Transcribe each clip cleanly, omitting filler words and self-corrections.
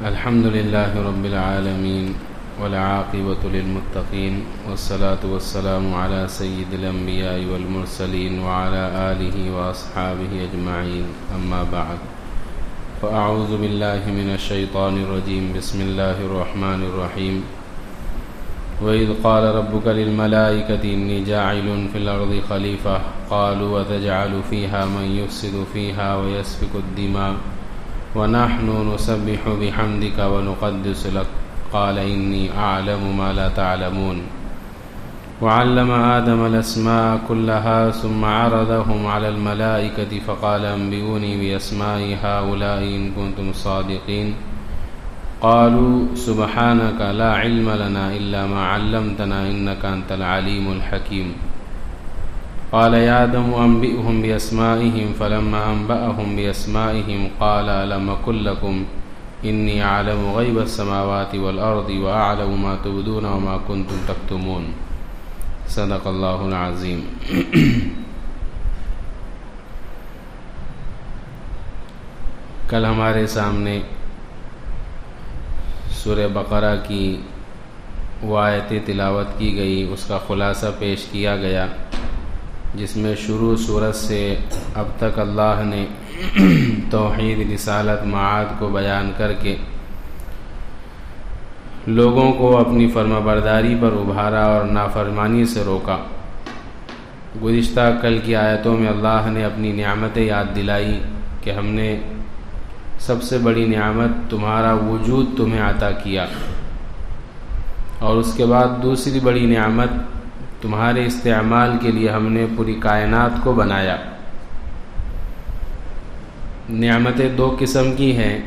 الحمد لله رب العالمين والعاقبة للمتقين والصلاة والسلام على سيد الأنبياء والمرسلين وعلى آله وأصحابه أجمعين أما بعد فأعوذ بالله من الشيطان الرجيم بسم الله الرحمن الرحيم وإذ قال ربك للملائكة إني جاعل في الأرض خليفة قالوا وتجعل فيها من يفسد فيها ويسفك الدماء ونحن نسبح بحمدك ونقدس لك قال إني أعلم ما لا تعلمون وعلم آدم الأسماء كلها ثم عرضهم على الملائكة فقال أنبئوني بأسماء هؤلاء إن كنتم صادقين قالوا سبحانك لا علم لنا إلا ما علمتنا إنك أنت العليم الحكيم قال يا آدم أنبئهم بأسمائهم فلما أنبأهم بأسمائهم قال ألم أقل لكم إني أعلم غيب السماوات والأرض وأعلم ما تبدون وما كنتم تكتمون صدق اللہ العظیم۔ کل ہمارے سامنے سورہ بقرہ کی وہ آیتیں تلاوت کی گئی، اس کا خلاصہ پیش کیا گیا، جس میں شروع سورت سے اب تک اللہ نے توحید، رسالت، معاد کو بیان کر کے لوگوں کو اپنی فرما برداری پر ابھارا اور نافرمانی سے روکا۔ گزشتہ کل کی آیتوں میں اللہ نے اپنی نعمتیں یاد دلائی کہ ہم نے سب سے بڑی نعمت تمہارا وجود تمہیں عطا کیا، اور اس کے بعد دوسری بڑی نعمت تمہارے استعمال کے لیے ہم نے پوری کائنات کو بنایا۔ نعمتیں دو قسم کی ہیں،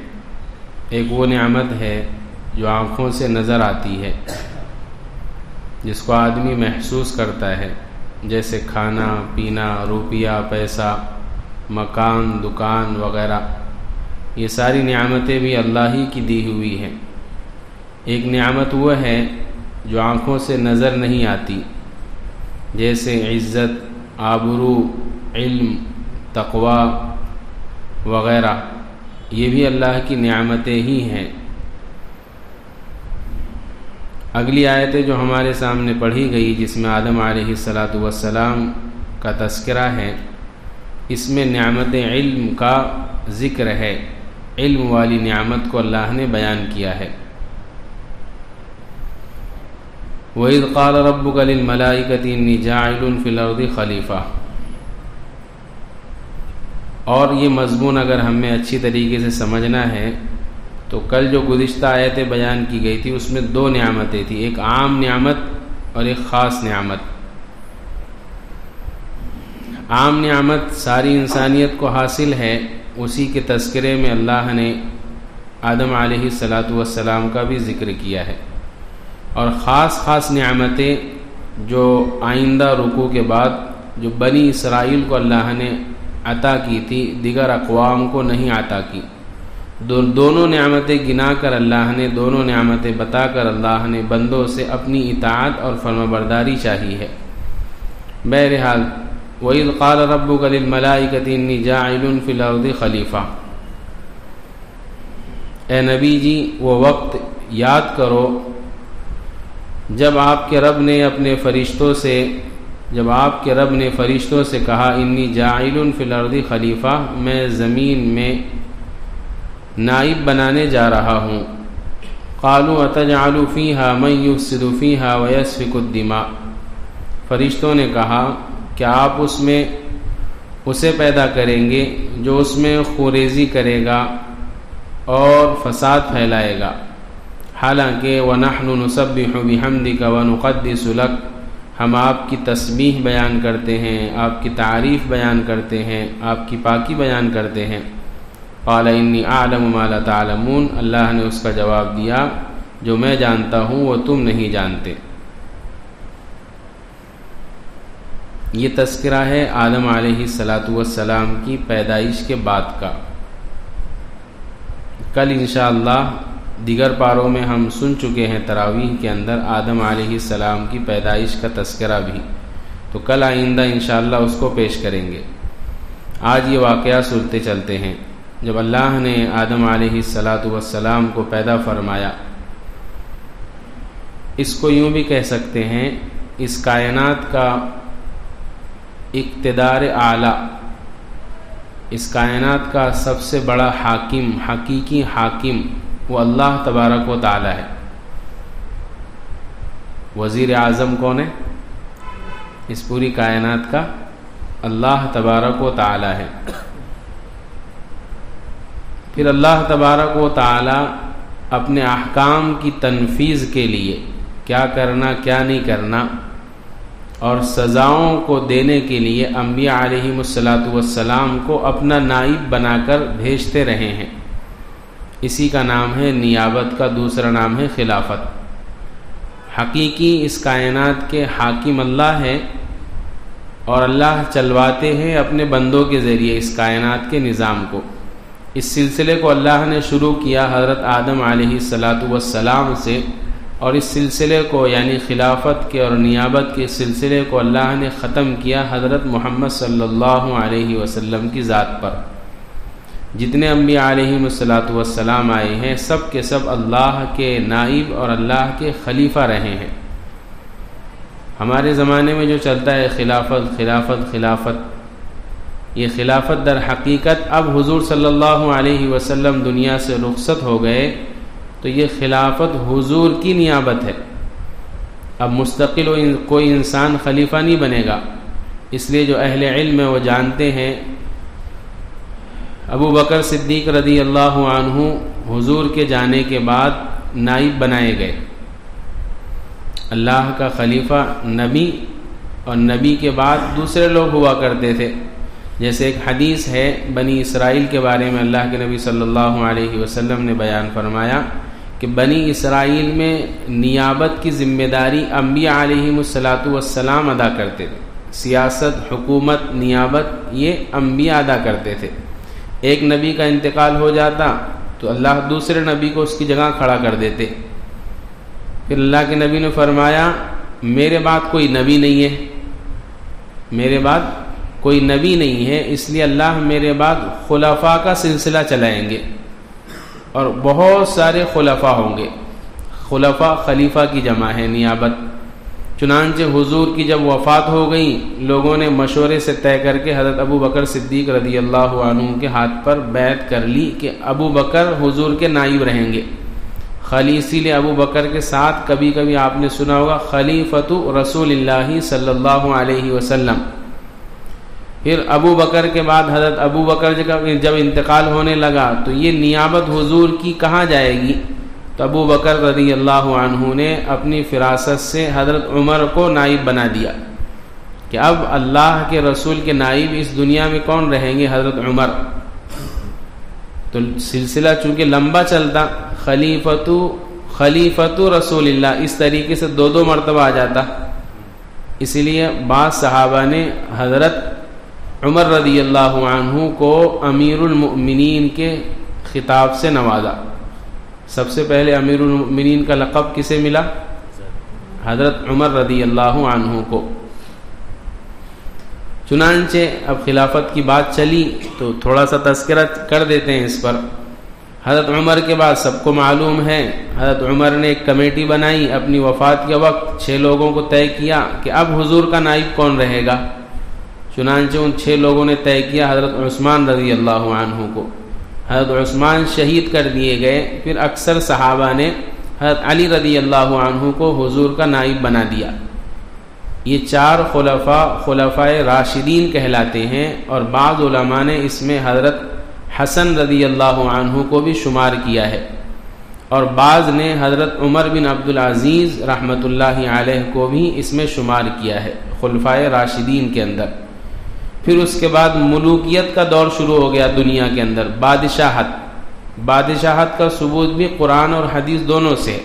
ایک وہ نعمت ہے جو آنکھوں سے نظر آتی ہے، جس کو آدمی محسوس کرتا ہے، جیسے کھانا پینا، روپیہ پیسہ، مکان دکان وغیرہ، یہ ساری نعمتیں بھی اللہ ہی کی دی ہوئی ہیں۔ ایک نعمت وہ ہے جو آنکھوں سے نظر نہیں آتی، جیسے عزت، آبرو، علم، تقوی وغیرہ، یہ بھی اللہ کی نعمتیں ہی ہیں۔ اگلی آیتیں جو ہمارے سامنے پڑھی گئی، جس میں آدم علیہ السلام کا تذکرہ ہے، اس میں نعمت علم کا ذکر ہے، علم والی نعمت کو اللہ نے بیان کیا ہے۔ وَإِذْ قَالَ رَبُّكَ لِلْمَلَائِكَةِ إِنِّي جَاعِلٌ فِي الْأَرْضِ خَلِيفَةً، اور یہ مضمون اگر ہمیں اچھی طریقے سے سمجھنا ہے تو کل جو گزشتہ آیتیں بیان کی گئی تھی اس میں دو نعمتیں تھیں، ایک عام نعمت اور ایک خاص نعمت۔ عام نعمت ساری انسانیت کو حاصل ہے، اسی کے تذکرے میں اللہ نے آدم علیہ السلام کا بھی ذکر کیا ہے، اور خاص نعمتیں جو آئندہ رکوع کے بعد جو بنی اسرائیل کو اللہ نے عطا کی تھی، دیگر اقوام کو نہیں عطا کی۔ دونوں نعمتیں گنا کر اللہ نے، دونوں نعمتیں بتا کر اللہ نے بندوں سے اپنی اطاعت اور فرمانبرداری چاہی ہے۔ بہرحال وَإِذْ قَالَ رَبُّكَ لِلْمَلَائِكَةِ إِنِّي جَاعِلٌ فِي الْأَرْضِ خَلِيفَةً، اے نبی جی وہ وقت یاد کرو جب آپ کے رب نے فرشتوں سے کہا انی جاعل فی الارض خلیفہ، میں زمین میں نائب بنانے جا رہا ہوں۔ قالوا اتجعل فیہا من یفسد فیہا ویسفک الدماء، فرشتوں نے کہا کیا آپ اس میں اسے پیدا کریں گے جو اس میں خوریزی کرے گا اور فساد پھیلائے گا، حالانکہ وَنَحْنُ نُسَبِّحُ بِحَمْدِكَ وَنُقَدِّسُ لَكَ، ہم آپ کی تسبیح بیان کرتے ہیں، آپ کی تعریف بیان کرتے ہیں، آپ کی پاکی بیان کرتے ہیں۔ قَالَ إِنِّي أَعْلَمُ مَا لَا تَعْلَمُونَ، اللہ نے اس کا جواب دیا جو میں جانتا ہوں وہ تم نہیں جانتے۔ یہ تذکرہ ہے آدم علیہ السلام کی پیدائش کے بعد کا۔ کل انشاءاللہ دیگر پاروں میں ہم سن چکے ہیں تراویح کے اندر آدم علیہ السلام کی پیدائش کا تذکرہ بھی، تو کل آئندہ انشاءاللہ اس کو پیش کریں گے۔ آج یہ واقعہ سنتے چلتے ہیں۔ جب اللہ نے آدم علیہ السلام کو پیدا فرمایا، اس کو یوں بھی کہہ سکتے ہیں اس کائنات کا اقتدار اعلیٰ، اس کائنات کا سب سے بڑا حاکم، حقیقی حاکم وہ اللہ تبارک و تعالی ہے۔ وزیر اعظم کون ہے؟ اس پوری کائنات کا اللہ تبارک و تعالی ہے۔ پھر اللہ تبارک و تعالی اپنے احکام کی تنفیذ کے لیے کیا کرنا کیا نہیں کرنا اور سزاؤں کو دینے کے لیے انبیاء علیہم السلام کو اپنا نائب بنا کر بھیجتے رہے ہیں۔ اسی کا نام ہے نیابت، کا دوسرا نام ہے خلافت۔ حقیقی اس کائنات کے حاکم اللہ ہے اور اللہ چلواتے ہیں اپنے بندوں کے ذریعے اس کائنات کے نظام کو۔ اس سلسلے کو اللہ نے شروع کیا حضرت آدم علیہ السلام سے، اور اس سلسلے کو یعنی خلافت کے اور نیابت کے سلسلے کو اللہ نے ختم کیا حضرت محمد صلی اللہ علیہ وسلم کی ذات پر۔ جتنے انبیاء علیہم السلام آئے ہیں سب کے سب اللہ کے نائب اور اللہ کے خلیفہ رہے ہیں۔ ہمارے زمانے میں جو چلتا ہے خلافت خلافت خلافت، یہ خلافت در حقیقت اب حضور صلی اللہ علیہ وسلم دنیا سے رخصت ہو گئے تو یہ خلافت حضور کی نیابت ہے۔ اب مستقل کوئی انسان خلیفہ نہیں بنے گا، اس لیے جو اہل علم ہے وہ جانتے ہیں ابو بکر صدیق رضی اللہ عنہ حضور کے جانے کے بعد نائب بنائے گئے۔ اللہ کا خلیفہ نبی، اور نبی کے بعد دوسرے لوگ ہوا کرتے تھے۔ جیسے ایک حدیث ہے بنی اسرائیل کے بارے میں، اللہ کے نبی صلی اللہ علیہ وسلم نے بیان فرمایا کہ بنی اسرائیل میں نیابت کی ذمہ داری انبیاء علیہم السلام ادا کرتے تھے۔ سیاست، حکومت، نیابت یہ انبیاء ادا کرتے تھے۔ ایک نبی کا انتقال ہو جاتا تو اللہ دوسرے نبی کو اس کی جگہ کھڑا کر دیتے۔ پھر اللہ کے نبی نے فرمایا میرے بعد کوئی نبی نہیں ہے، میرے بعد کوئی نبی نہیں ہے، اس لیے اللہ میرے بعد خلفاء کا سلسلہ چلائیں گے اور بہت سارے خلفاء ہوں گے۔ خلفاء خلیفہ کی جمع ہے، نیابت۔ چنانچہ حضور کی جب وفات ہو گئی، لوگوں نے مشورے سے طے کر کے حضرت ابو بکر صدیق رضی اللہ عنہ کے ہاتھ پر بیعت کر لی کہ ابو بکر حضور کے نائب رہیں گے۔ اسی لیے ابو بکر کے ساتھ کبھی کبھی آپ نے سنا ہوگا خلیفۃ رسول اللہ صلی اللہ علیہ وسلم۔ پھر ابو بکر کے بعد حضرت ابو بکر جب انتقال ہونے لگا تو یہ نیابت حضور کی کہاں جائے گی؟ تو ابو بکر رضی اللہ عنہ نے اپنی فراست سے حضرت عمر کو نائب بنا دیا کہ اب اللہ کے رسول کے نائب اس دنیا میں کون رہیں گے؟ حضرت عمر۔ تو سلسلہ چونکہ لمبا چلتا، خلیفۃ رسول اللہ اس طریقے سے دو مرتبہ آ جاتا، اسی لیے بعض صحابہ نے حضرت عمر رضی اللہ عنہ کو امیر المؤمنین کے خطاب سے نوازا۔ سب سے پہلے امیر المؤمنین کا لقب کسے ملا؟ حضرت عمر رضی اللہ عنہ کو۔ چنانچہ اب خلافت کی بات چلی تو تھوڑا سا تذکرہ کر دیتے ہیں اس پر۔ حضرت عمر کے بعد سب کو معلوم ہے حضرت عمر نے ایک کمیٹی بنائی، اپنی وفات کے وقت 6 لوگوں کو طے کیا کہ اب حضور کا نائب کون رہے گا۔ چنانچہ ان 6 لوگوں نے طے کیا حضرت عثمان رضی اللہ عنہ کو۔ حضرت عثمان شہید کر دیے گئے۔ پھر اکثر صحابہ نے حضرت علی رضی اللہ عنہ کو حضور کا نائب بنا دیا۔ یہ 4 خلفاء راشدین کہلاتے ہیں، اور بعض علماء نے اس میں حضرت حسن رضی اللہ عنہ کو بھی شمار کیا ہے، اور بعض نے حضرت عمر بن عبدالعزیز رحمۃ اللہ علیہ کو بھی اس میں شمار کیا ہے خلفاء راشدین کے اندر۔ پھر اس کے بعد ملوکیت کا دور شروع ہو گیا دنیا کے اندر، بادشاہت کا ثبوت بھی قرآن اور حدیث دونوں سے۔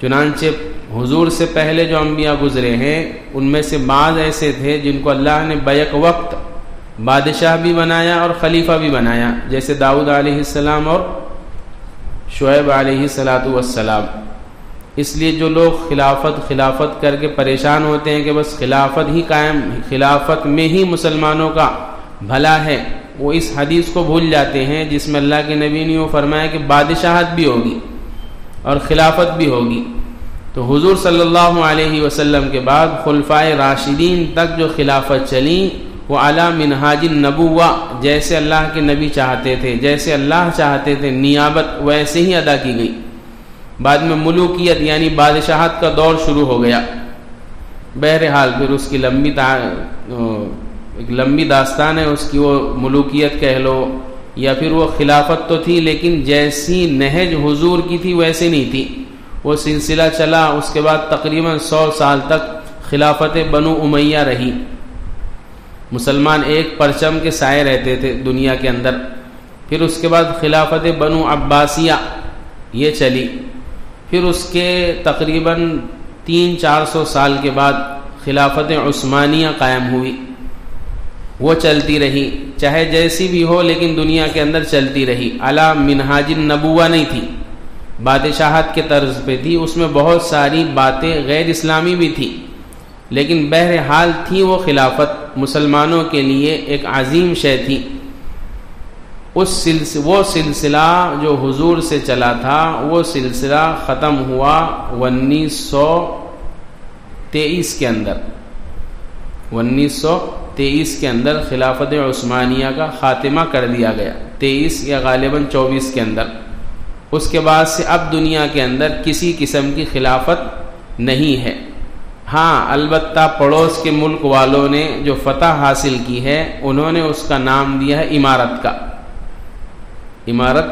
چنانچہ حضور سے پہلے جو انبیاء گزرے ہیں ان میں سے بعض ایسے تھے جن کو اللہ نے بیک وقت بادشاہ بھی بنایا اور خلیفہ بھی بنایا، جیسے داؤد علیہ السلام اور شعیب علیہ السلام۔ اس لیے جو لوگ خلافت کر کے پریشان ہوتے ہیں کہ بس خلافت ہی قائم، خلافت میں ہی مسلمانوں کا بھلا ہے، وہ اس حدیث کو بھول جاتے ہیں جس میں اللہ کے نبی نے وہ فرمایا کہ بادشاہت بھی ہوگی اور خلافت بھی ہوگی. تو حضور صلی اللہ علیہ وسلم کے بعد خلفائے راشدین تک جو خلافت چلی وہ اعلیٰ منہاج النبوہ، جیسے اللہ کے نبی چاہتے تھے، جیسے اللہ چاہتے تھے نیابت ویسے ہی ادا کی گئی. بعد میں ملوکیت یعنی بادشاہت کا دور شروع ہو گیا. بہرحال پھر اس کی ایک لمبی داستان ہے اس کی، وہ ملوکیت کہہ لو یا پھر وہ خلافت تو تھی لیکن جیسی نہج حضور کی تھی ویسے نہیں تھی. وہ سلسلہ چلا، اس کے بعد تقریباً 100 سال تک خلافت بنو امیہ رہی. مسلمان ایک پرچم کے سائے رہتے تھے دنیا کے اندر. پھر اس کے بعد خلافت بنو عباسیہ یہ چلی. پھر اس کے تقریباً 300-400 سال کے بعد خلافت عثمانیہ قائم ہوئی. وہ چلتی رہی، چاہے جیسی بھی ہو لیکن دنیا کے اندر چلتی رہی. اعلیٰ منہاج النبوہ نہیں تھی، بادشاہت کے طرز پہ تھی. اس میں بہت ساری باتیں غیر اسلامی بھی تھی لیکن بہرحال تھی وہ خلافت مسلمانوں کے لیے ایک عظیم شے تھی. وہ سلسلہ جو حضور سے چلا تھا وہ سلسلہ ختم ہوا 1923 کے اندر. 1923 کے اندر خلافت عثمانیہ کا خاتمہ کر دیا گیا، 23 یا غالباً 24 کے اندر. اس کے بعد سے اب دنیا کے اندر کسی قسم کی خلافت نہیں ہے. ہاں البتہ پڑوس کے ملک والوں نے جو فتح حاصل کی ہے انہوں نے اس کا نام دیا ہے امارت کا. امارت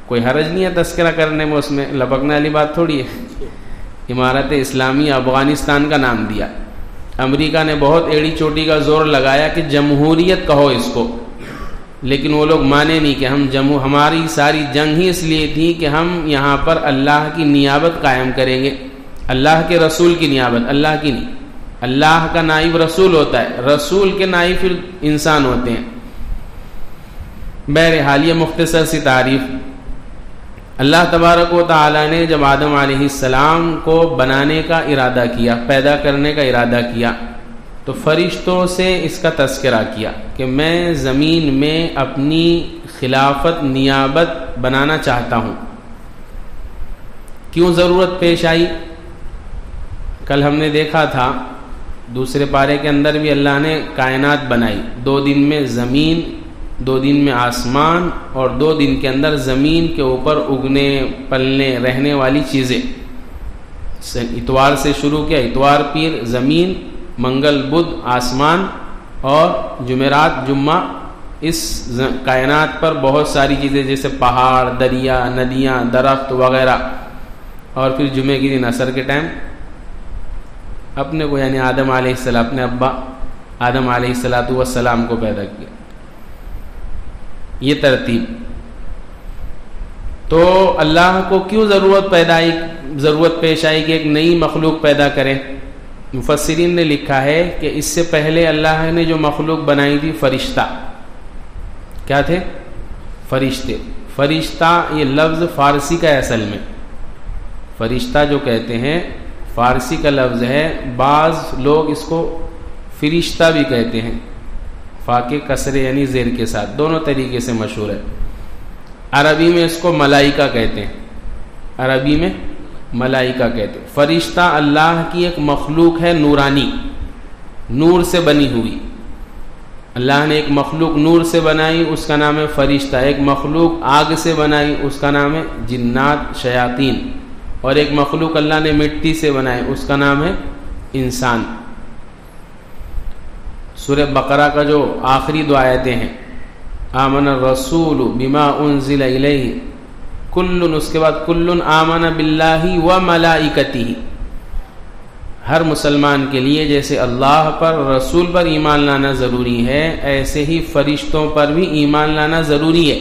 کوئی حرج نہیں ہے تذکرہ کرنے میں، اس میں لپکنے والی بات تھوڑی ہے. امارت اسلامی افغانستان کا نام دیا. امریکہ نے بہت ایڑی چوٹی کا زور لگایا کہ جمہوریت کہو اس کو، لیکن وہ لوگ مانے نہیں کہ ہماری ساری جنگ ہی اس لیے تھی کہ ہم یہاں پر اللہ کی نیابت قائم کریں گے. اللہ کے رسول کی نیابت، اللہ کی نہیں. اللہ کا نائب رسول ہوتا ہے، رسول کے نائب پھر انسان ہوتے ہیں. بہرحال یہ مختصر سی تعریف. اللہ تبارک و تعالی نے جب آدم علیہ السلام کو بنانے کا ارادہ کیا، پیدا کرنے کا ارادہ کیا، تو فرشتوں سے اس کا تذکرہ کیا کہ میں زمین میں اپنی خلافت نیابت بنانا چاہتا ہوں. کیوں ضرورت پیش آئی؟ کل ہم نے دیکھا تھا دوسرے پارے کے اندر بھی اللہ نے کائنات بنائی. 2 دن میں زمین، 2 دن میں آسمان، اور 2 دن کے اندر زمین کے اوپر اگنے پلنے رہنے والی چیزیں. اتوار سے شروع کیا، اتوار پیر زمین، منگل بدھ آسمان، اور جمعرات جمعہ. اس کائنات پر بہت ساری چیزیں جیسے پہاڑ، دریا، ندیاں، درخت وغیرہ. اور پھر جمعے کے دن عصر کے ٹائم اپنے کو یعنی آدم علیہ السلام، اپنے ابا آدم علیہ السلام کو پیدا کیا. یہ ترتیب. تو اللہ کو کیوں ضرورت پیش آئی کہ ایک نئی مخلوق پیدا کرے؟ مفسرین نے لکھا ہے کہ اس سے پہلے اللہ نے جو مخلوق بنائی تھی فرشتہ. کیا تھے؟ فرشتے. فرشتہ یہ لفظ فارسی کا ہے اصل میں. فرشتہ جو کہتے ہیں فارسی کا لفظ ہے. بعض لوگ اس کو فرشتہ بھی کہتے ہیں، فا کے کسرے یعنی زیر کے ساتھ، دونوں طریقے سے مشہور ہے. عربی میں اس کو ملائکہ کہتے ہیں، عربی میں ملائکہ کہتے ہیں. فرشتہ اللہ کی ایک مخلوق ہے نورانی، نور سے بنی ہوئی. اللہ نے ایک مخلوق نور سے بنائی، اس کا نام ہے فرشتہ. ایک مخلوق آگ سے بنائی، اس کا نام ہے جنات شیاطین. اور ایک مخلوق اللہ نے مٹی سے بنائی، اس کا نام ہے انسان. سورہ بقرہ کا جو آخری 2 آیتیں ہیں، آمن الرسول بما انزل الیہ کل، اس کے بعد کل آمن باللہ وملائکتہ. ہر مسلمان کے لیے جیسے اللہ پر، رسول پر ایمان لانا ضروری ہے، ایسے ہی فرشتوں پر بھی ایمان لانا ضروری ہے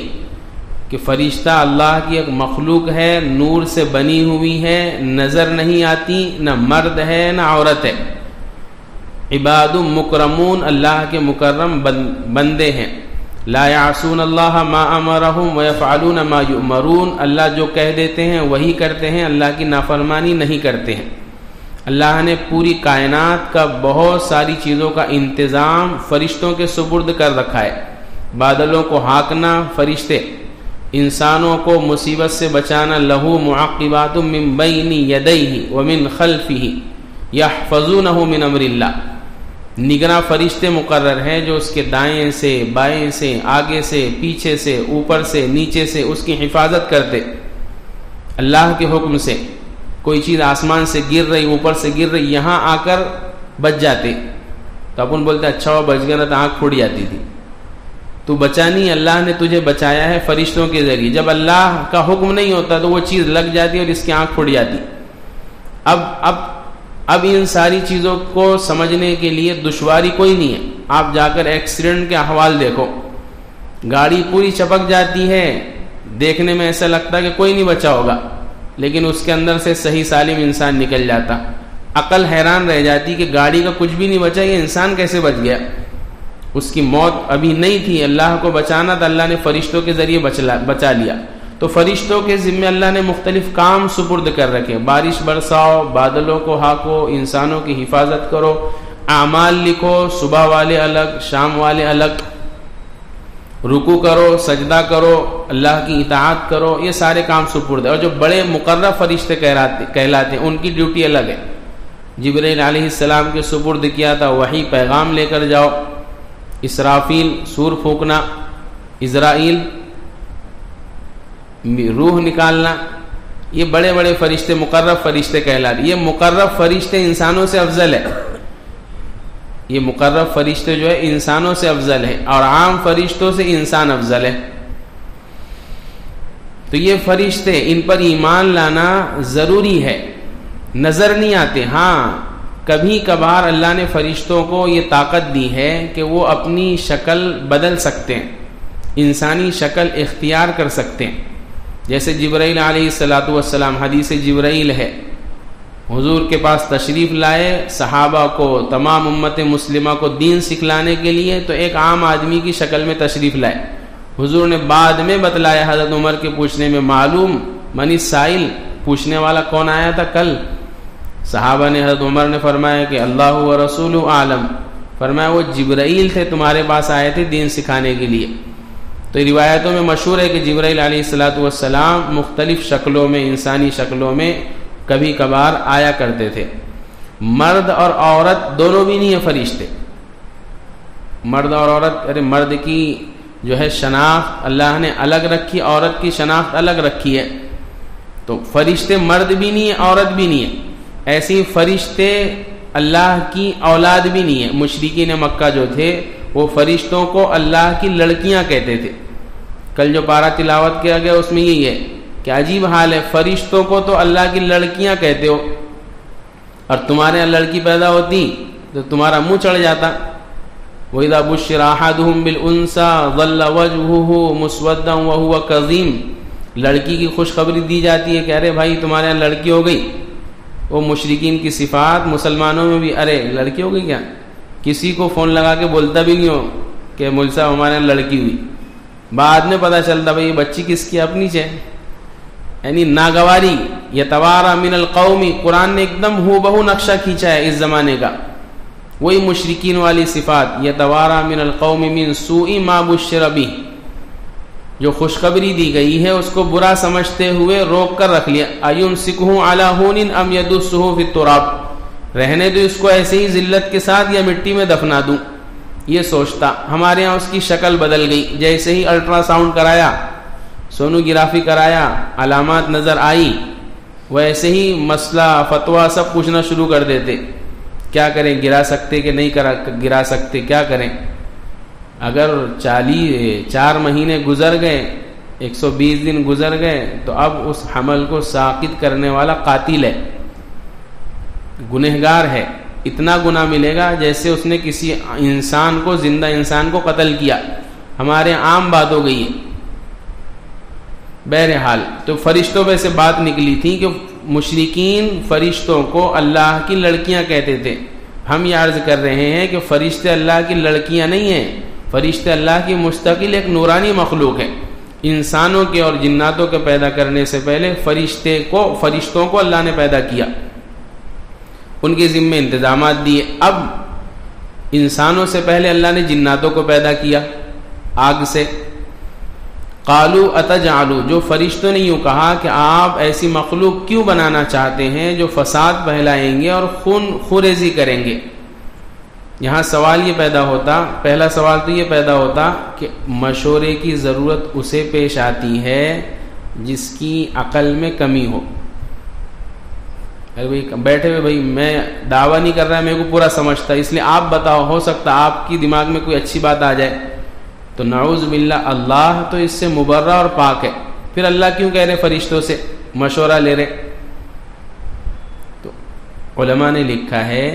کہ فرشتہ اللہ کی ایک مخلوق ہے، نور سے بنی ہوئی ہے، نظر نہیں آتی، نہ مرد ہے نہ عورت ہے. عباد مکرمون، اللہ کے مکرم بندے ہیں. لا یعصون اللہ ما امرہم ویفعلون ما یؤمرون، اللہ جو کہہ دیتے ہیں وہی کرتے ہیں، اللہ کی نافرمانی نہیں کرتے ہیں. اللہ نے پوری کائنات کا بہت ساری چیزوں کا انتظام فرشتوں کے سپرد کر رکھا ہے. بادلوں کو ہانکنا فرشتے، انسانوں کو مصیبت سے بچانا لہو معقبات من بین یدیہ ومن خلفہ یحفظونہ من امر اللہ، نگراں فرشتے مقرر ہیں جو اس کے دائیں سے، بائیں سے، آگے سے، پیچھے سے، اوپر سے، نیچے سے اس کی حفاظت کرتے اللہ کے حکم سے۔ کوئی چیز آسمان سے گر رہی، اوپر سے گر رہی، یہاں آ کر بچ جاتے تو اپن بولتے اچھا وہ بچ گیا نا، تو آنکھ پھوٹ جاتی تھی۔ تو بچا نہیں، اللہ نے تجھے بچایا ہے فرشتوں کے ذریعے۔ جب اللہ کا حکم نہیں ہوتا تو وہ چیز لگ جاتی اور اس کی آنکھ پھوٹ جاتی۔ اب ان ساری چیزوں کو سمجھنے کے لیے دشواری کوئی نہیں ہے۔ آپ جا کر ایکسیڈنٹ کے احوال دیکھو، گاڑی پوری چپک جاتی ہے، دیکھنے میں ایسا لگتا ہے کہ کوئی نہیں بچا ہوگا، لیکن اس کے اندر سے صحیح سالم انسان نکل جاتا۔ عقل حیران رہ جاتی کہ گاڑی کا کچھ بھی نہیں بچا، یہ انسان کیسے بچ گیا؟ اس کی موت ابھی نہیں تھی، اللہ کو بچانا تھا، اللہ نے فرشتوں کے ذریعے بچا لیا۔ تو فرشتوں کے ذمہ اللہ نے مختلف کام سپرد کر رکھے، بارش برساؤ، بادلوں کو ہانکو، انسانوں کی حفاظت کرو، اعمال لکھو، صبح والے الگ، شام والے الگ، رکوع کرو، سجدہ کرو، اللہ کی اطاعت کرو، یہ سارے کام سپرد ہے۔ اور جو بڑے مقرر فرشتے کہلاتے ہیں ان کی ڈیوٹی الگ ہے۔ جبرائیل علیہ السلام کے سپرد کیا تھا وحی، پیغام لے کر جاؤ، اسرافیل سور پھونکنا، عزرائیل روح نکالنا، یہ بڑے بڑے فرشتے مقرب فرشتے کہلاتے۔ یہ مقرب فرشتے انسانوں سے افضل ہے، یہ مقرب فرشتے جو ہے انسانوں سے افضل ہے، اور عام فرشتوں سے انسان افضل ہے۔ تو یہ فرشتے، ان پر ایمان لانا ضروری ہے، نظر نہیں آتے۔ ہاں کبھی کبھار اللہ نے فرشتوں کو یہ طاقت دی ہے کہ وہ اپنی شکل بدل سکتے ہیں، انسانی شکل اختیار کر سکتے ہیں۔ جیسے جبرائیل علیہ السلام، حدیث جبرائیل ہے، حضور کے پاس تشریف لائے، صحابہ کو، تمام امت مسلمہ کو دین سکھلانے کے لیے، تو ایک عام آدمی کی شکل میں تشریف لائے۔ حضور نے بعد میں بتلایا حضرت عمر کے پوچھنے میں، معلوم من السائل، پوچھنے والا کون آیا تھا کل؟ صحابہ نے، حضرت عمر نے فرمایا کہ اللہ و رسول عالم، فرمایا وہ جبرائیل تھے، تمہارے پاس آئے تھے دین سکھانے کے لیے۔ تو روایتوں میں مشہور ہے کہ جبرائیل علیہ السلام مختلف شکلوں میں، انسانی شکلوں میں کبھی کبھار آیا کرتے تھے۔ مرد اور عورت دونوں بھی نہیں ہیں فرشتے، مرد اور عورت، مرد کی جو ہے شناخت اللہ نے الگ رکھی، عورت کی شناخت الگ رکھی ہے۔ تو فرشتے مرد بھی نہیں ہیں، عورت بھی نہیں ہے۔ ایسی فرشتے اللہ کی اولاد بھی نہیں ہے۔ مشرکین مکہ جو تھے وہ فرشتوں کو اللہ کی لڑکیاں کہتے تھے۔ کل جو پارہ تلاوت کیا گیا اس میں یہی ہے کہ عجیب حال ہے، فرشتوں کو تو اللہ کی لڑکیاں کہتے ہو، اور تمہارے یہاں لڑکی پیدا ہوتی تو تمہارا منہ چڑھ جاتا۔ وَإِذَا بُشِّرَ أَحَدُهُم بِالْأُنثَىٰ ظَلَّ وَجْهُهُ مُسْوَدًّا وَهُوَ كَظِيمٌ، لڑکی کی خوشخبری دی جاتی ہے کہ ارے بھائی تمہارے یہاں لڑکی ہو گئی۔ وہ مشرکین کی صفات مسلمانوں میں بھی، ارے لڑکی ہو گئی کیا؟ کسی کو فون لگا کے بولتا بھی نہیں ہو کہ مول صاحب ہمارے یہاں لڑکی ہوئی، بعد میں پتہ چلتا بھائی یہ بچی کس کی، اپنی ہے، یعنی ناگواری۔ یتوارا من القوم، قرآن نے ایک دم ہو بہو نقشہ کھینچا ہے اس زمانے کا، وہی مشرکین والی صفات۔ یتوارا من القوم من سوء ما بشر بہ، جو خوشخبری دی گئی ہے اس کو برا سمجھتے ہوئے روک کر رکھ لیا۔ ایمسکہ علی ہون ام یدسہ فی التراب، رہنے دو اس کو ایسے ہی ذلت کے ساتھ یا مٹی میں دفنا دوں، یہ سوچتا۔ ہمارے ہاں اس کی شکل بدل گئی، جیسے ہی الٹرا ساؤنڈ کرایا، سونوگرافی کرایا، علامات نظر آئی، ویسے ہی مسئلہ فتویٰ سب پوچھنا شروع کر دیتے۔ کیا کریں، گرا سکتے کہ نہیں گرا سکتے، کیا کریں؟ اگر 4 مہینے گزر گئے، 120 دن گزر گئے، تو اب اس حمل کو ساقط کرنے والا قاتل ہے، گنہگار ہے، اتنا گناہ ملے گا جیسے اس نے کسی انسان کو، زندہ انسان کو قتل کیا۔ ہمارے عام بات ہو گئی ہے۔ بہرحال تو فرشتوں پہ سے بات نکلی تھی کہ مشرکین فرشتوں کو اللہ کی لڑکیاں کہتے تھے۔ ہم یہ عرض کر رہے ہیں کہ فرشتے اللہ کی لڑکیاں نہیں ہیں، فرشتے اللہ کی مستقل ایک نورانی مخلوق ہے۔ انسانوں کے اور جناتوں کے پیدا کرنے سے پہلے فرشتوں کو اللہ نے پیدا کیا، ان کے ذمہ انتظامات دیے۔ اب انسانوں سے پہلے اللہ نے جناتوں کو پیدا کیا، آگ سے. قالوا اتجعلوا، جو فرشتوں نے یوں کہا کہ آپ ایسی مخلوق کیوں بنانا چاہتے ہیں جو فساد پھیلائیں گے اور خون خوریزی کریں گے. یہاں سوال یہ پیدا ہوتا، پہلا سوال تو یہ پیدا ہوتا کہ مشورے کی ضرورت اسے پیش آتی ہے جس کی عقل میں کمی ہو. ارے بھائی بیٹھے ہوئے، بھائی میں دعویٰ نہیں کر رہا، میرے کو پورا سمجھتا، اس لیے آپ بتاؤ، ہو سکتا آپ کی دماغ میں کوئی اچھی بات آ جائے. تو نعوذ باللہ، اللہ تو اس سے مبرہ اور پاک ہے، پھر اللہ کیوں کہہ رہے فرشتوں سے مشورہ لے رہے؟ تو علماء نے لکھا ہے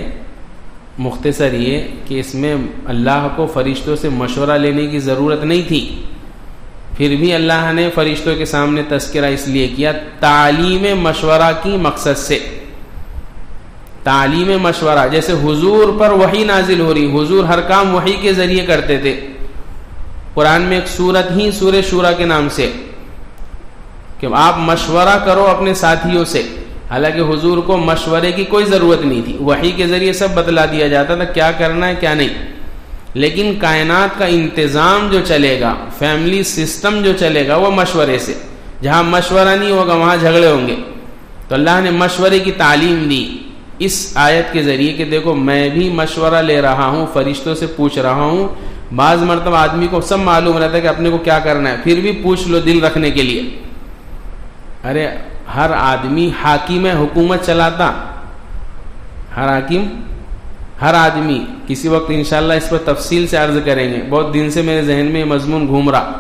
مختصر یہ کہ اس میں اللہ کو فرشتوں سے مشورہ لینے کی ضرورت نہیں تھی، پھر بھی اللہ نے فرشتوں کے سامنے تذکرہ اس لیے کیا تعلیم مشورہ کی مقصد سے. تعلیم مشورہ، جیسے حضور پر وحی نازل ہو رہی، حضور ہر کام وحی کے ذریعے کرتے تھے. قرآن میں ایک سورت ہی سورہ شورا کے نام سے کہ آپ مشورہ کرو اپنے ساتھیوں سے، حالانکہ حضور کو مشورے کی کوئی ضرورت نہیں تھی، وحی کے ذریعے سب بتلا دیا جاتا تھا کیا کرنا ہے کیا نہیں. لیکن کائنات کا انتظام جو چلے گا، فیملی سسٹم جو چلے گا، وہ مشورے سے. جہاں مشورہ نہیں ہوگا وہاں جھگڑے ہوں گے. تو اللہ نے مشورے کی تعلیم دی اس آیت کے ذریعے کہ دیکھو میں بھی مشورہ لے رہا ہوں، فرشتوں سے پوچھ رہا ہوں. بعض مرتبہ آدمی کو سب معلوم رہتا ہے کہ اپنے کو کیا کرنا ہے، پھر بھی پوچھ لو دل رکھنے کے لیے. ارے ہر آدمی حاکم ہے، حکومت چلاتا، ہر آدمی کسی وقت انشاءاللہ اس پر تفصیل سے عرض کریں گے، بہت دن سے میرے ذہن میں یہ مضمون گھوم رہا.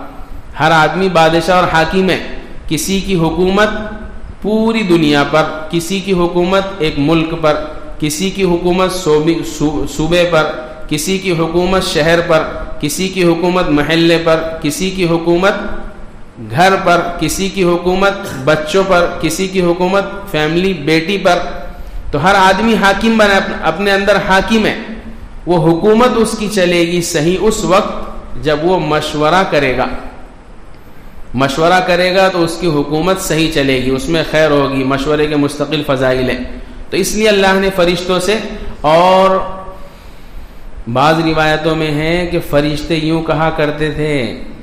ہر آدمی بادشاہ اور حاکم ہے. کسی کی حکومت پوری دنیا پر، کسی کی حکومت ایک ملک پر، کسی کی حکومت صوبے پر، کسی کی حکومت شہر پر، کسی کی حکومت محلے پر، کسی کی حکومت گھر پر، کسی کی حکومت بچوں پر، کسی کی حکومت فیملی بیٹی پر. تو ہر آدمی حاکم بنا، اپنے اندر حاکم ہے. وہ حکومت اس کی چلے گی صحیح اس وقت جب وہ مشورہ کرے گا. مشورہ کرے گا تو اس کی حکومت صحیح چلے گی، اس میں خیر ہوگی. مشورے کے مستقل فضائل ہیں. تو اس لیے اللہ نے فرشتوں سے، اور بعض روایتوں میں ہے کہ فرشتے یوں کہا کرتے تھے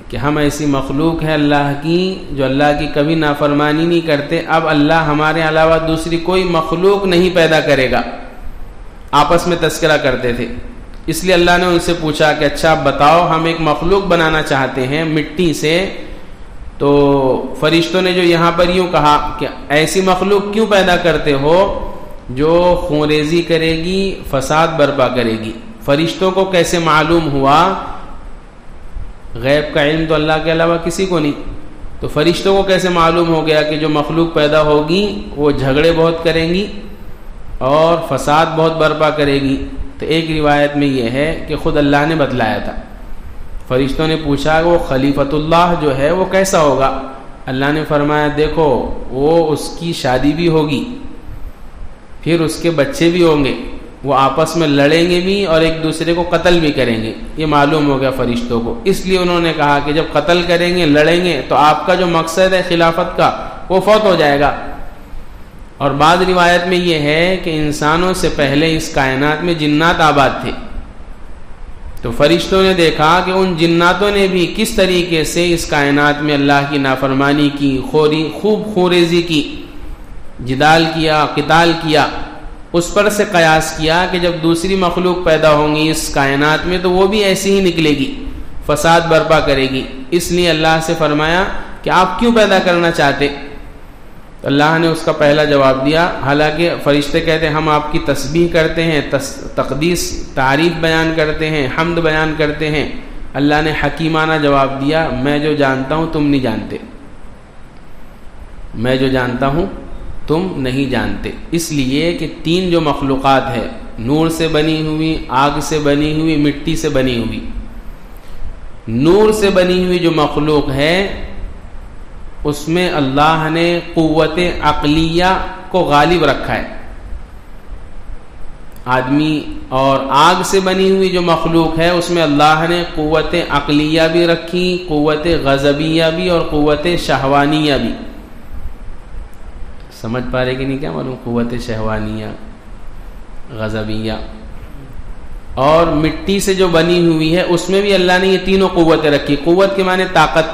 کہ ہم ایسی مخلوق ہے اللہ کی جو اللہ کی کبھی نافرمانی نہیں کرتے، اب اللہ ہمارے علاوہ دوسری کوئی مخلوق نہیں پیدا کرے گا. آپس میں تذکرہ کرتے تھے. اس لیے اللہ نے ان سے پوچھا کہ اچھا آپ بتاؤ، ہم ایک مخلوق بنانا چاہتے ہیں مٹی سے. تو فرشتوں نے جو یہاں پر یوں کہا کہ ایسی مخلوق کیوں پیدا کرتے ہو جو خونریزی کرے گی، فساد برپا کرے گی. فرشتوں کو کیسے معلوم ہوا؟ غیب کا علم تو اللہ کے علاوہ کسی کو نہیں. تو فرشتوں کو کیسے معلوم ہو گیا کہ جو مخلوق پیدا ہوگی وہ جھگڑے بہت کریں گی اور فساد بہت برپا کرے گی؟ تو ایک روایت میں یہ ہے کہ خود اللہ نے بتلایا تھا. فرشتوں نے پوچھا کہ وہ خلیفۃ اللہ جو ہے وہ کیسا ہوگا؟ اللہ نے فرمایا دیکھو وہ اس کی شادی بھی ہوگی، پھر اس کے بچے بھی ہوں گے، وہ آپس میں لڑیں گے بھی اور ایک دوسرے کو قتل بھی کریں گے. یہ معلوم ہو گیا فرشتوں کو. اس لیے انہوں نے کہا کہ جب قتل کریں گے، لڑیں گے، تو آپ کا جو مقصد ہے خلافت کا وہ فوت ہو جائے گا. اور بعض روایت میں یہ ہے کہ انسانوں سے پہلے اس کائنات میں جنات آباد تھے. تو فرشتوں نے دیکھا کہ ان جناتوں نے بھی کس طریقے سے اس کائنات میں اللہ کی نافرمانی کی، خوب خوریزی کی، جدال کیا، قتال کیا. اس پر سے قیاس کیا کہ جب دوسری مخلوق پیدا ہوں گی اس کائنات میں تو وہ بھی ایسی ہی نکلے گی، فساد برپا کرے گی. اس لیے اللہ سے فرمایا کہ آپ کیوں پیدا کرنا چاہتے؟ تو اللہ نے اس کا پہلا جواب دیا. حالانکہ فرشتے کہتے ہیں ہم آپ کی تسبیح کرتے ہیں، تقدیس، تعریف بیان کرتے ہیں، حمد بیان کرتے ہیں. اللہ نے حکیمانہ جواب دیا میں جو جانتا ہوں تم نہیں جانتے، میں جو جانتا ہوں تم نہیں جانتے. اس لیے کہ تین جو مخلوقات ہے، نور سے بنی ہوئی، آگ سے بنی ہوئی، مٹی سے بنی ہوئی. نور سے بنی ہوئی جو مخلوق ہے اس میں اللہ نے قوت عقلیہ کو غالب رکھا ہے آدمی، اور آگ سے بنی ہوئی جو مخلوق ہے اس میں اللہ نے قوت عقلیہ بھی رکھی، قوت غضبیہ بھی اور قوت شہوانیہ بھی. سمجھ پا رہے کہ نہیں؟ کیا معلوم قوت شہوانیہ، غضبیہ؟ اور مٹی سے جو بنی ہوئی ہے اس میں بھی اللہ نے یہ تینوں قوتیں رکھی. قوت کے معنی طاقت.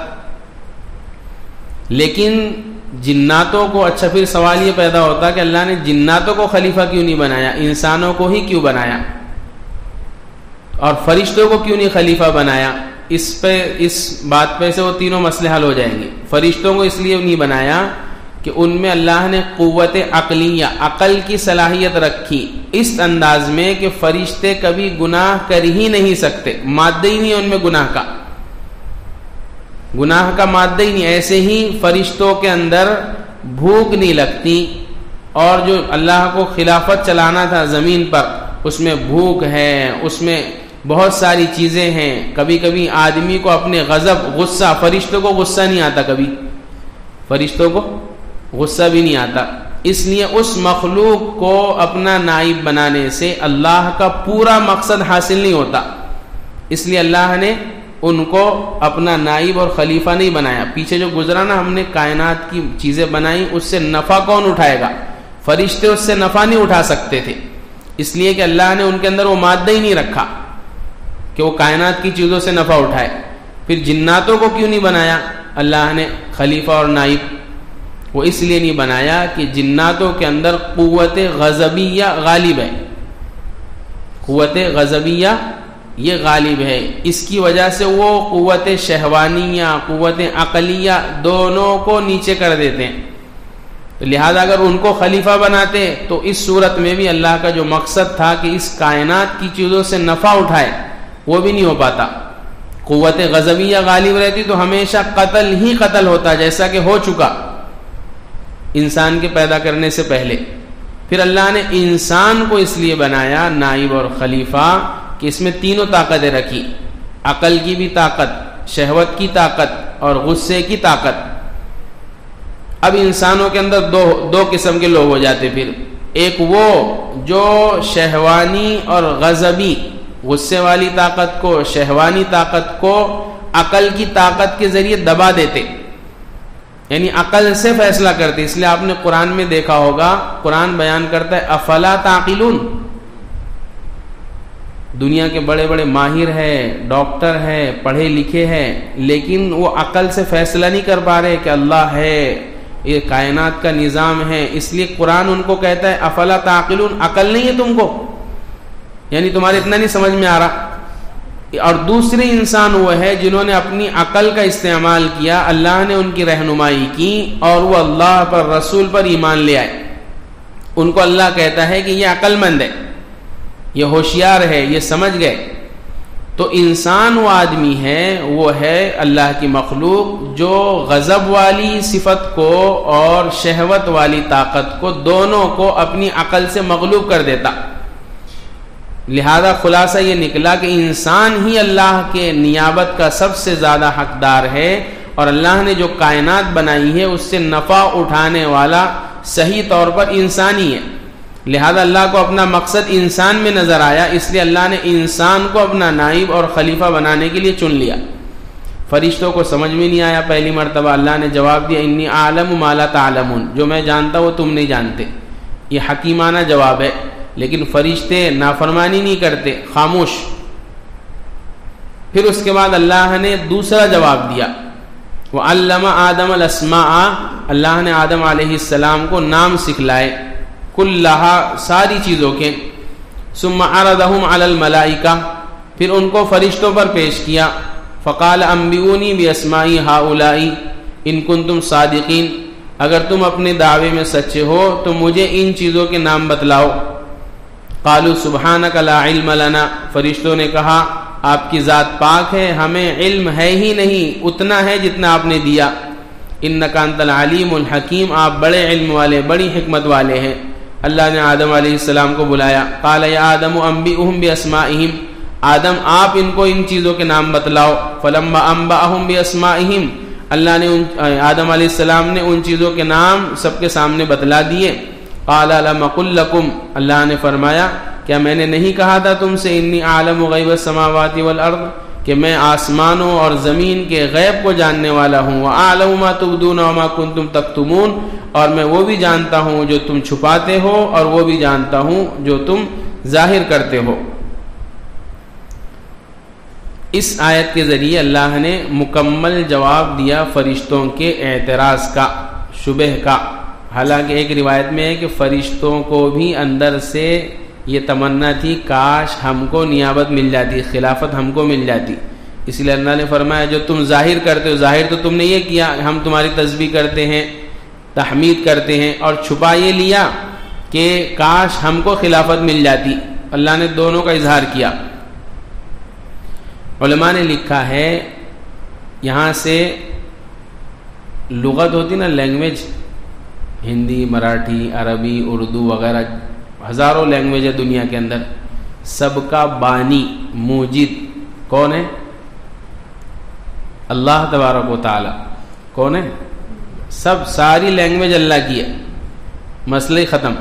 لیکن جناتوں کو، اچھا پھر سوال یہ پیدا ہوتا کہ اللہ نے جناتوں کو خلیفہ کیوں نہیں بنایا، انسانوں کو ہی کیوں بنایا، اور فرشتوں کو کیوں نہیں خلیفہ بنایا؟ اس بات پہ سے وہ تینوں مسئلے حل ہو جائیں گے. فرشتوں کو اس لیے نہیں بنایا کہ ان میں اللہ نے قوت عقلیہ، عقل کی صلاحیت رکھی اس انداز میں کہ فرشتے کبھی گناہ کر ہی نہیں سکتے، مادہ ہی نہیں ان میں گناہ کا مادہ ہی نہیں. ایسے ہی فرشتوں کے اندر بھوک نہیں لگتی، اور جو اللہ کو خلافت چلانا تھا زمین پر اس میں بھوک ہے، اس میں بہت ساری چیزیں ہیں. کبھی کبھی آدمی کو اپنے غضب، غصہ، فرشتوں کو غصہ نہیں آتا، کبھی فرشتوں کو غصہ بھی نہیں آتا. اس لیے اس مخلوق کو اپنا نائب بنانے سے اللہ کا پورا مقصد حاصل نہیں ہوتا. اس لیے اللہ نے ان کو اپنا نائب اور خلیفہ نہیں بنایا. پیچھے جو گزرا نا، ہم نے کائنات کی چیزیں بنائی، اس سے نفع کون اٹھائے گا؟ فرشتے اس سے نفع نہیں اٹھا سکتے تھے، اس لیے کہ اللہ نے ان کے اندر وہ مادہ ہی نہیں رکھا کہ وہ کائنات کی چیزوں سے نفع اٹھائے. پھر جناتوں کو کیوں نہیں بنایا اللہ نے خلیفہ اور نائب؟ وہ اس لیے نہیں بنایا کہ جناتوں کے اندر قوت غضبیہ غالب ہے. قوت غضبیہ یہ غالب ہے، اس کی وجہ سے وہ قوت شہوانیہ، قوت عقلیہ دونوں کو نیچے کر دیتے ہیں. لہذا اگر ان کو خلیفہ بناتے تو اس صورت میں بھی اللہ کا جو مقصد تھا کہ اس کائنات کی چیزوں سے نفع اٹھائے وہ بھی نہیں ہو پاتا. قوت غضبیہ غالب رہتی تو ہمیشہ قتل ہی قتل ہوتا، جیسا کہ ہو چکا انسان کے پیدا کرنے سے پہلے. پھر اللہ نے انسان کو اس لیے بنایا نائب اور خلیفہ کہ اس میں تینوں طاقتیں رکھی، عقل کی بھی طاقت، شہوت کی طاقت اور غصے کی طاقت. اب انسانوں کے اندر دو قسم کے لوگ ہو جاتے. پھر ایک وہ جو شہوانی اور غضبی، غصے والی طاقت کو، شہوانی طاقت کو عقل کی طاقت کے ذریعے دبا دیتے، یعنی عقل سے فیصلہ کرتے. اس لیے آپ نے قرآن میں دیکھا ہوگا، قرآن بیان کرتا ہے افلا تعقلون. دنیا کے بڑے بڑے ماہر ہیں، ڈاکٹر ہیں، پڑھے لکھے ہیں، لیکن وہ عقل سے فیصلہ نہیں کر پا رہے کہ اللہ ہے، یہ کائنات کا نظام ہے. اس لیے قرآن ان کو کہتا ہے افلا تعقلون، عقل نہیں ہے تم کو، یعنی تمہارے اتنا نہیں سمجھ میں آ رہا. اور دوسرے انسان وہ ہے جنہوں نے اپنی عقل کا استعمال کیا، اللہ نے ان کی رہنمائی کی اور وہ اللہ پر، رسول پر ایمان لے آئے. ان کو اللہ کہتا ہے کہ یہ عقل مند ہے، یہ ہوشیار ہے، یہ سمجھ گئے. تو انسان وہ آدمی ہے، وہ ہے اللہ کی مخلوق جو غضب والی صفت کو اور شہوت والی طاقت کو، دونوں کو اپنی عقل سے مغلوب کر دیتا. لہذا خلاصہ یہ نکلا کہ انسان ہی اللہ کے نیابت کا سب سے زیادہ حقدار ہے، اور اللہ نے جو کائنات بنائی ہے اس سے نفع اٹھانے والا صحیح طور پر انسان ہی ہے. لہذا اللہ کو اپنا مقصد انسان میں نظر آیا، اس لیے اللہ نے انسان کو اپنا نائب اور خلیفہ بنانے کے لیے چن لیا. فرشتوں کو سمجھ میں نہیں آیا پہلی مرتبہ، اللہ نے جواب دیا انی اعلم ما لا تعلمون، جو میں جانتا وہ تم نہیں جانتے. یہ حکیمانہ جواب ہے. لیکن فرشتے نافرمانی نہیں کرتے، خاموش. پھر اس کے بعد اللہ نے دوسرا جواب دیا، وَعَلَّمَ آدَمَ الْأَسْمَاءَ، اللہ نے آدم علیہ السلام کو نام سکھلائے، کلھا ساری چیزوں کے. ثُمَّ عَرَضَهُمْ عَلَى الْمَلَائِكَةِ، پھر ان کو فرشتوں پر پیش کیا. فَقَالَ أَنبِئُونِي بِأَسْمَاءِ هَؤُلَاءِ إِن كُنتُمْ صَادِقِينَ، اگر تم اپنے دعوے میں سچے ہو تو مجھے ان چیزوں کے نام بتلاؤ. قالوا سبحانک لا علم لنا، فرشتوں نے کہا آپ کی ذات پاک ہے، ہمیں علم ہے ہی نہیں، اتنا ہے جتنا آپ نے دیا. انک انت العلیم الحکیم، آپ بڑے علم والے، بڑی حکمت والے ہیں. اللہ نے آدم علیہ السلام کو بلایا. قال یا آدم انبئهم باسمائهم، آدم آپ ان کو ان چیزوں کے نام بتلاؤ. فلما انبأهم باسمائهم، اللہ نے آدم علیہ السلام نے ان چیزوں کے نام سب کے سامنے بتلا دیے. قال لم اقل لكم، اللہ نے فرمایا کیا میں نے نہیں کہا تھا تم سے انی اعلم غیب السماوات والارض، کہ میں آسمانوں اور زمین کے غیب کو جاننے والا ہوں. واعلم ما تبدون وما کنتم تکتمون، اور میں وہ بھی جانتا ہوں جو تم چھپاتے ہو اور وہ بھی جانتا ہوں جو تم ظاہر کرتے ہو. اس آیت کے ذریعے اللہ نے مکمل جواب دیا فرشتوں کے اعتراض کا، شبہ کا۔ حالانکہ ایک روایت میں ہے کہ فرشتوں کو بھی اندر سے یہ تمنا تھی کاش ہم کو نیابت مل جاتی، خلافت ہم کو مل جاتی۔ اس لیے اللہ نے فرمایا جو تم ظاہر کرتے ہو، ظاہر تو تم نے یہ کیا ہم تمہاری تسبیح کرتے ہیں، تحمید کرتے ہیں، اور چھپا یہ لیا کہ کاش ہم کو خلافت مل جاتی۔ اللہ نے دونوں کا اظہار کیا۔ علماء نے لکھا ہے یہاں سے لغت ہوتی نا، لینگویج، ہندی، مراٹھی، عربی، اردو وغیرہ ہزاروں لینگویج ہے دنیا کے اندر، سب کا بانی موجد کون ہے؟ اللہ تبارک و تعالی۔ کون ہے؟ ساری لینگویج اللہ کی ہے، مسئلہ ختم۔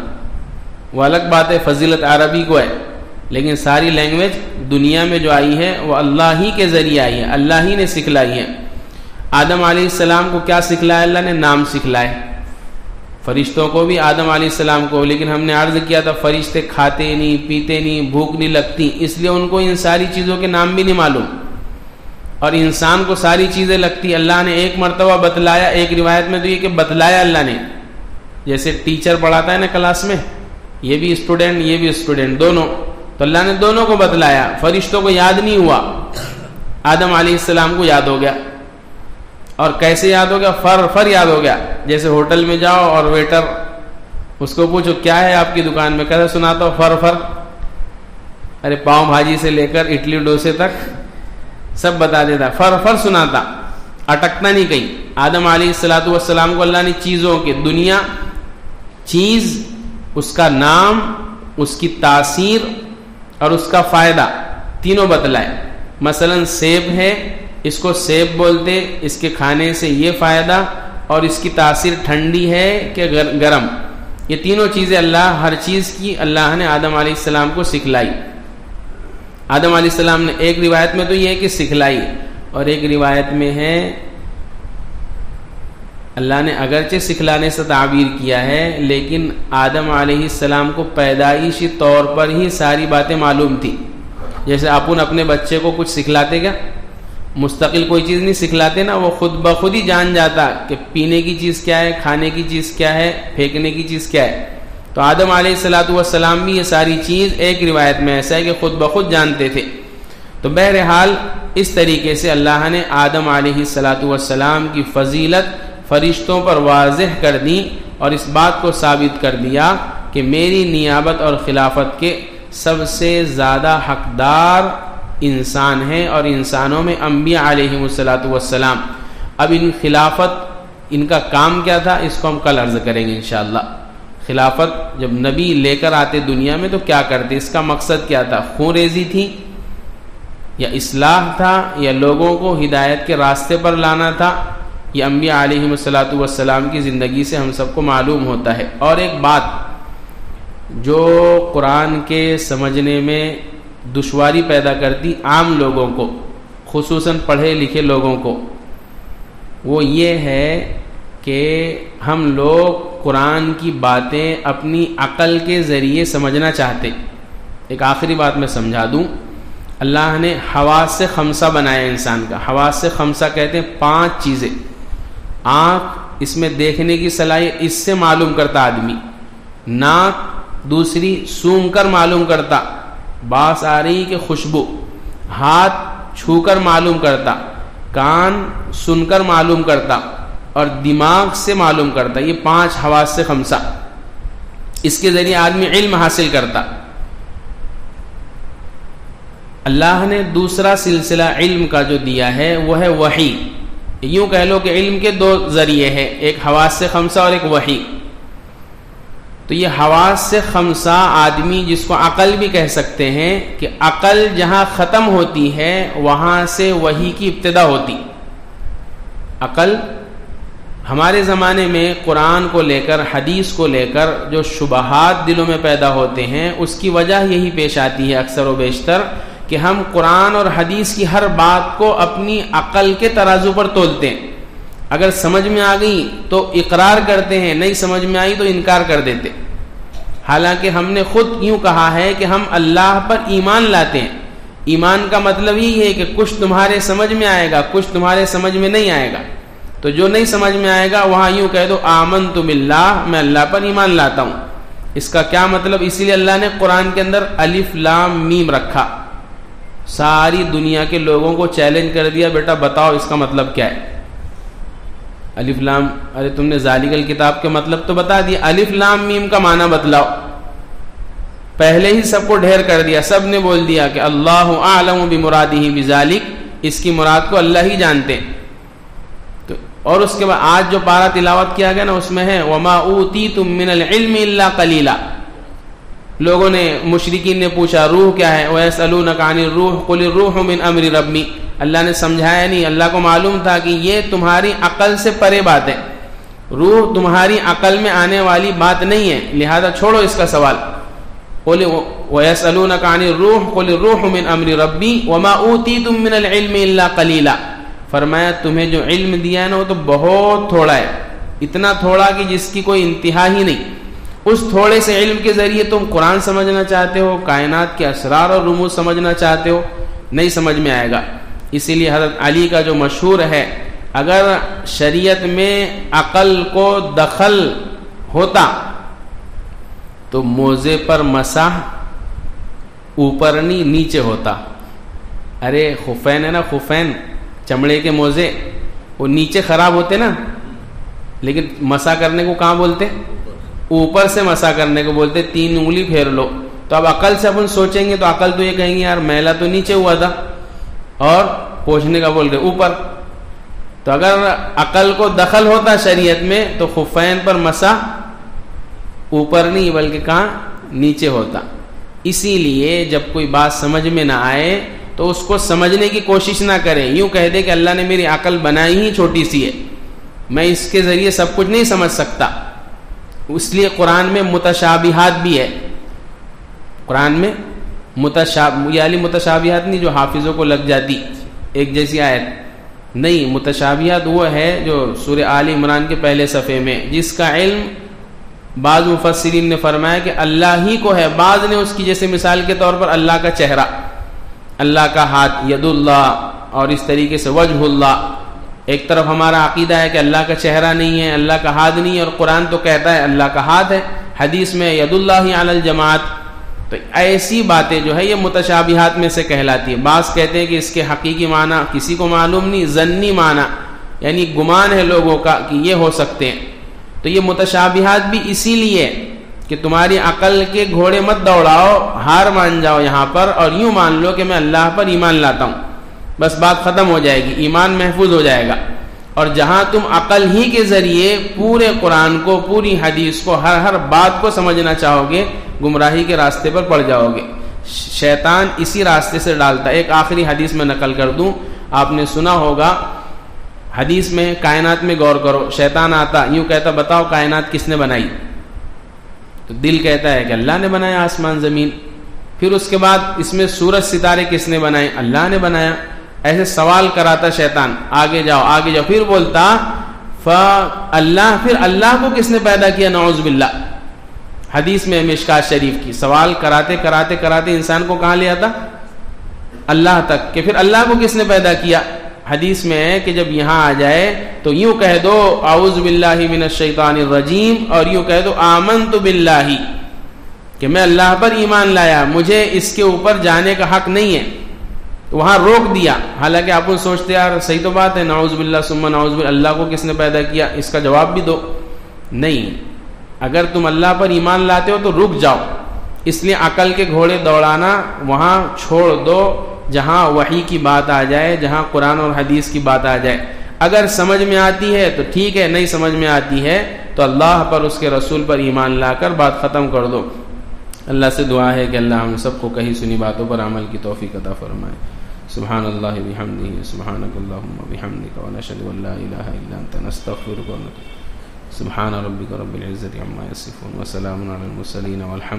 وہ الگ بات ہے فضیلت عربی کو ہے، لیکن ساری لینگویج دنیا میں جو آئی ہے وہ اللہ ہی کے ذریعے آئی ہے، اللہ ہی نے سکھلائی ہے۔ آدم علیہ السلام کو کیا سکھلایا؟ اللہ نے نام سکھلائے۔ فرشتوں کو بھی آدم علیہ السلام کو، لیکن ہم نے عرض کیا تھا فرشتے کھاتے نہیں، پیتے نہیں، بھوک نہیں لگتی، اس لیے ان کو ان ساری چیزوں کے نام بھی نہیں معلوم، اور انسان کو ساری چیزیں لگتی۔ اللہ نے ایک مرتبہ بتلایا، ایک روایت میں تو یہ کہ بتلایا اللہ نے، جیسے ٹیچر پڑھاتا ہے نا کلاس میں، یہ بھی اسٹوڈنٹ یہ بھی اسٹوڈنٹ دونوں، تو اللہ نے دونوں کو بتلایا۔ فرشتوں کو یاد نہیں ہوا، آدم علیہ السلام کو یاد ہو گیا۔ اور کیسے یاد ہو گیا؟ فر یاد ہو گیا۔ جیسے ہوٹل میں جاؤ اور ویٹر اس کو پوچھو کیا ہے آپ کی دکان میں، کیسے سناتا ہو؟ فر۔ ارے پاؤں بھاجی سے لے کر اڈلی ڈوسے تک سب بتا دیتا، فر سناتا، اٹکتا نہیں کہیں۔ آدم علیہ السلام کو اللہ نے چیزوں کے دنیا، چیز، اس کا نام، اس کی تاثیر اور اس کا فائدہ تینوں بتلائے۔ مثلا سیب ہے، اس کو سیب بولتے، اس کے کھانے سے یہ فائدہ، اور اس کی تاثیر ٹھنڈی ہے کہ گرم، یہ تینوں چیزیں اللہ، ہر چیز کی اللہ نے آدم علیہ السلام کو سکھلائی۔ آدم علیہ السلام نے ایک روایت میں تو یہ ہے کہ سکھلائی، اور ایک روایت میں ہے اللہ نے اگرچہ سکھلانے سے تعبیر کیا ہے، لیکن آدم علیہ السلام کو پیدائشی طور پر ہی ساری باتیں معلوم تھی۔ جیسے اپن اپنے بچے کو کچھ سکھلاتے کیا؟ مستقل کوئی چیز نہیں سکھلاتے نا، وہ خود بخود ہی جان جاتا کہ پینے کی چیز کیا ہے، کھانے کی چیز کیا ہے، پھینکنے کی چیز کیا ہے۔ تو آدم علیہ السلام بھی یہ ساری چیز ایک روایت میں ایسا ہے کہ خود بخود جانتے تھے۔ تو بہرحال اس طریقے سے اللہ نے آدم علیہ السلام کی فضیلت فرشتوں پر واضح کر دی، اور اس بات کو ثابت کر دیا کہ میری نیابت اور خلافت کے سب سے زیادہ حقدار انسان ہیں، اور انسانوں میں انبیاء علیہ السلام۔ اب ان خلافت، ان کا کام کیا تھا، اس کو ہم کل عرض کریں گے انشاءاللہ۔ خلافت جب نبی لے کر آتے دنیا میں تو کیا کرتے، اس کا مقصد کیا تھا؟ خون ریزی تھی یا اصلاح تھا، یا لوگوں کو ہدایت کے راستے پر لانا تھا؟ یہ انبیاء علیہ السلام کی زندگی سے ہم سب کو معلوم ہوتا ہے۔ اور ایک بات جو قرآن کے سمجھنے میں دشواری پیدا کرتی عام لوگوں کو، خصوصاً پڑھے لکھے لوگوں کو، وہ یہ ہے کہ ہم لوگ قرآن کی باتیں اپنی عقل کے ذریعے سمجھنا چاہتے۔ ایک آخری بات میں سمجھا دوں، اللہ نے حواس خمسہ بنایا انسان کا۔ حواس خمسہ کہتے ہیں 5 چیزیں۔ آنکھ، اس میں دیکھنے کی صلاحیت، اس سے معلوم کرتا آدمی۔ ناک، دوسری سونگھ کر معلوم کرتا، باس آ رہی کہ خوشبو۔ ہاتھ چھو کر معلوم کرتا، کان سن کر معلوم کرتا، اور دماغ سے معلوم کرتا۔ یہ 5 حواس سے خمسہ، اس کے ذریعے آدمی علم حاصل کرتا۔ اللہ نے دوسرا سلسلہ علم کا جو دیا ہے وہ ہے وحی۔ یوں کہہ لو کہ علم کے 2 ذریعے ہیں، ایک حواس سے خمسہ اور ایک وحی۔ تو یہ حواس سے خمسہ آدمی، جس کو عقل بھی کہہ سکتے ہیں، کہ عقل جہاں ختم ہوتی ہے وہاں سے وحی کی ابتدا ہوتی۔ عقل ہمارے زمانے میں قرآن کو لے کر، حدیث کو لے کر جو شبہات دلوں میں پیدا ہوتے ہیں، اس کی وجہ یہی پیش آتی ہے اکثر و بیشتر کہ ہم قرآن اور حدیث کی ہر بات کو اپنی عقل کے ترازو پر تولتے ہیں۔ اگر سمجھ میں آ گئی تو اقرار کرتے ہیں، نہیں سمجھ میں آئی تو انکار کر دیتے۔ حالانکہ ہم نے خود یوں کہا ہے کہ ہم اللہ پر ایمان لاتے ہیں۔ ایمان کا مطلب یہی ہے کہ کچھ تمہارے سمجھ میں آئے گا، کچھ تمہارے سمجھ میں نہیں آئے گا. تو جو نہیں سمجھ میں آئے گا وہاں یوں کہہ دو آمنت باللہ، میں اللہ پر ایمان لاتا ہوں. اس کا کیا مطلب؟ اسی لیے اللہ نے قرآن کے اندر الف لام میم رکھا. ساری دنیا کے لوگوں کو چیلنج کر دیا، بیٹا بتاؤ اس کا مطلب کیا ہے. الف لام، ارے تم نے ذالک الکتاب کے مطلب تو بتا دیا، الف لام میم کا معنی بتلاؤ. پہلے ہی سب کو ڈھیر کر دیا، سب نے بول دیا کہ اللہ اعلم بمرادہ بذالک، اس کی مراد کو اللہ ہی جانتے ہیں. تو اور اس کے بعد آج جو پارہ تلاوت کیا گیا نا اس میں ہے وما اوتیتم من العلم الا قلیلا. لوگوں نے، مشرکین نے پوچھا روح کیا ہے، وَيَسْأَلُونَكَ عَنِ الرُّوحِ قُلِ الرُّوحُ مِنْ أَمْرِ رَبِّي. اللہ نے سمجھایا نہیں، اللہ کو معلوم تھا کہ یہ تمہاری عقل سے پرے بات ہے، روح تمہاری عقل میں آنے والی بات نہیں ہے، لہذا چھوڑو اس کا سوال. قُلْ وَيَسْأَلُونَكَ عَنِ الرُّوحِ قُلِ الرُّوحُ مِنْ أَمْرِ رَبِّي وَمَا أُوتِيتُم مِّنَ الْعِلْمِ إِلَّا قَلِيلًا. فرمایا تمہیں جو علم دیا ہے نا وہ تو بہت تھوڑا ہے، اتنا تھوڑا کہ جس کی کوئی انتہا ہی نہیں. اس تھوڑے سے علم کے ذریعے تم قرآن سمجھنا چاہتے ہو، کائنات کے اسرار اور رموز سمجھنا چاہتے ہو، نہیں سمجھ میں آئے گا. اسی لیے حضرت علی کا جو مشہور ہے، اگر شریعت میں عقل کو دخل ہوتا تو موزے پر مسح اوپر نہیں نیچے ہوتا. ارے خفین ہے نا، خفین چمڑے کے موزے، وہ نیچے خراب ہوتے نا، لیکن مسح کرنے کو کہاں بولتے؟ اوپر سے مسح کرنے کو بولتے. 3 انگلی پھیر لو. تو اب عقل سے اپن سوچیں گے تو عقل تو یہ کہیں گے یار میلا تو نیچے ہوا تھا اور پوچھنے کا بول رہے اوپر. تو اگر عقل کو دخل ہوتا شریعت میں تو خفین پر مسح اوپر نہیں بلکہ کہاں؟ نیچے ہوتا. اسی لیے جب کوئی بات سمجھ میں نہ آئے تو اس کو سمجھنے کی کوشش نہ کریں، یوں کہہ دے کہ اللہ نے میری عقل بنائی ہی چھوٹی سی ہے، میں اس کے ذریعے سب کچھ نہیں سمجھ سکتا. اس لیے قرآن میں متشابہات بھی ہے. قرآن میں متشابہات نہیں جو حافظوں کو لگ جاتی ایک جیسی آیت نہیں، متشابہات وہ ہے جو سورہ آل عمران کے پہلے صفحے میں، جس کا علم بعض مفسرین نے فرمایا کہ اللہ ہی کو ہے، بعض نے اس کی جیسے مثال کے طور پر اللہ کا چہرہ، اللہ کا ہاتھ، ید اللہ، اور اس طریقے سے وجہ اللہ. ایک طرف ہمارا عقیدہ ہے کہ اللہ کا چہرہ نہیں ہے، اللہ کا ہاتھ نہیں ہے، اور قرآن تو کہتا ہے اللہ کا ہاتھ ہے، حدیث میں ید اللہ علی الجماعت. تو ایسی باتیں جو ہے یہ متشابہات میں سے کہلاتی ہے. بعض کہتے ہیں کہ اس کے حقیقی معنی کسی کو معلوم نہیں، ظنی معنی یعنی گمان ہے لوگوں کا کہ یہ ہو سکتے ہیں. تو یہ متشابہات بھی اسی لیے کہ تمہاری عقل کے گھوڑے مت دوڑاؤ، ہار مان جاؤ یہاں پر اور یوں مان لو کہ میں اللہ پر ایمان لاتا ہوں، بس بات ختم ہو جائے گی، ایمان محفوظ ہو جائے گا. اور جہاں تم عقل ہی کے ذریعے پورے قرآن کو، پوری حدیث کو، ہر بات کو سمجھنا چاہو گے، گمراہی کے راستے پر پڑ جاؤ گے. شیطان اسی راستے سے ڈالتا ہے. ایک آخری حدیث میں نقل کر دوں، آپ نے سنا ہوگا حدیث میں، کائنات میں غور کرو، شیطان آتا یوں کہتا بتاؤ کائنات کس نے بنائی؟ تو دل کہتا ہے کہ اللہ نے بنایا آسمان زمین. پھر اس کے بعد اس میں سورج ستارے کس نے بنائے؟ اللہ نے بنایا. ایسے سوال کراتا شیطان، آگے جاؤ آگے جاؤ. پھر بولتا اللہ، پھر اللہ کو کس نے پیدا کیا؟ نعوذ باللہ. حدیث میں مشکات شریف کی، سوال کراتے کراتے کراتے انسان کو کہاں لے آتا؟ اللہ تک، کہ پھر اللہ کو کس نے پیدا کیا؟ حدیث میں ہے کہ جب یہاں آ جائے تو یوں کہہ دو اعوذ باللہ من الشیطان الرجیم، اور یوں کہہ دو آمنت باللہ، کہ میں اللہ پر ایمان لایا، مجھے اس کے اوپر جانے کا حق نہیں ہے. تو وہاں روک دیا. حالانکہ آپ سوچتے یار صحیح تو بات ہے، نعوذ باللہ ثم نعوذ باللہ، اللہ کو کس نے پیدا کیا؟ اس کا جواب بھی دو. نہیں، اگر تم اللہ پر ایمان لاتے ہو تو رک جاؤ. اس لیے عقل کے گھوڑے دوڑانا وہاں چھوڑ دو، جہاں وحی کی بات آ جائے، جہاں قرآن اور حدیث کی بات آ جائے. اگر سمجھ میں آتی ہے تو ٹھیک ہے، نہیں سمجھ میں آتی ہے تو اللہ پر، اس کے رسول پر ایمان لا کر بات ختم کر دو. اللہ سے دعا ہے کہ اللہ ہم سب کو کہی سنی باتوں پر عمل کی توفیق عطا فرمائے. سبحان اللہ بحمدہ، سبحانک اللہم وبحمدک، ونشہد ان لا الہ الا انت، نستغفرک ونتوب. سبحان ربک رب العزۃ عما یصفون، وسلام علی المرسلین، والحمد